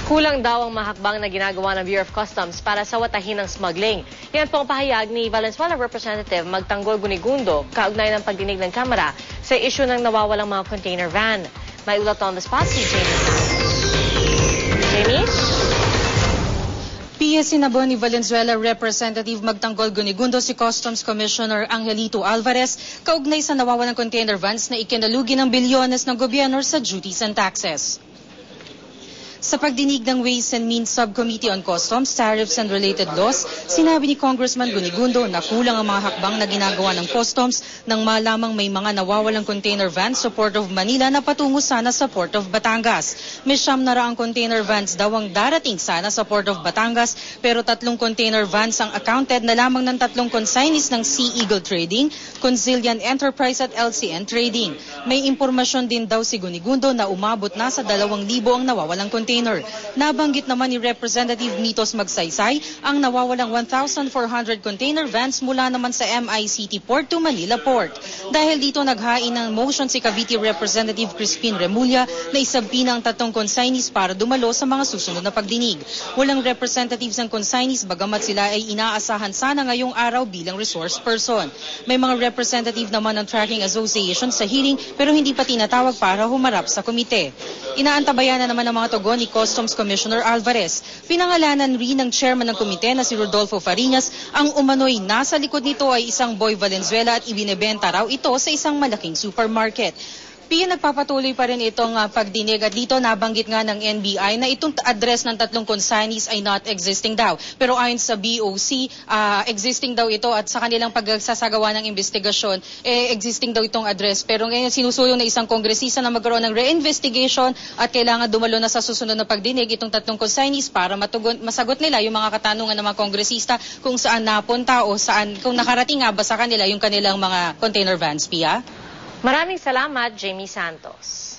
Kulang daw ang mahakbang na ginagawa ng Bureau of Customs para sawatahin ng smuggling. Yan po ang pahayag ni Valenzuela Representative Magtanggol Gunigundo kaugnay ng pagdinig ng Kamara sa isyu ng nawawalang mga container van. May ulat on the spot si Jamie. Jamie? Sinabon ni Valenzuela Representative Magtanggol Gunigundo si Customs Commissioner Angelito Alvarez kaugnay sa nawawalang container vans na ikinalugi ng bilyones ng gobyerno sa duties and taxes. Sa pagdinig ng Ways and Means Subcommittee on Customs, Tariffs and Related Laws, sinabi ni Congressman Gunigundo na kulang ang mga hakbang na ginagawa ng Customs nang malamang may mga nawawalang container vans sa Port of Manila na patungo sana sa Port of Batangas. May 9 na raang container vans daw ang darating sana sa Port of Batangas, pero 3 container vans ang accounted na lamang ng 3 consignees ng Sea Eagle Trading, Consilian Enterprise at LCN Trading. May impormasyon din daw si Gunigundo na umabot na sa 2,000 ang nawawalang container. Nabanggit naman ni Representative Mitos Magsaysay ang nawawalang 1,400 container vans mula naman sa MICT Port to Manila Port. Dahil dito naghain ng motion si Cavite Representative Crispin Remulla na isabpi ng 3 consignees para dumalo sa mga susunod na pagdinig. Walang representatives ng consignees bagamat sila ay inaasahan sana ngayong araw bilang resource person. May mga representative naman ng Tracking Association sa hearing pero hindi pa tinatawag para humarap sa komite. Inaantabayan na naman ang mga tugon ni Customs Commissioner Alvarez. Pinangalanan rin ng chairman ng komite na si Rodolfo Fariñas ang umano'y nasa likod nito ay isang Boy Valenzuela at ibinebenta raw ito sa isang malaking supermarket. Nagpapatuloy pa rin itong pagdinig at dito nabanggit nga ng NBI na itong address ng 3 consignees ay not existing daw. Pero ayon sa BOC, existing daw ito at sa kanilang pagsasagawa ng investigasyon, existing daw itong address. Pero ngayon sinusulong na isang kongresista na magkaroon ng re-investigation at kailangan dumalo na sa susunod na pagdinig itong 3 consignees para masagot nila yung mga katanungan ng mga kongresista kung saan napunta o kung nakarating nga ba sa kanila yung kanilang mga container vans, Pia? Maraming salamat, Jamie Santos.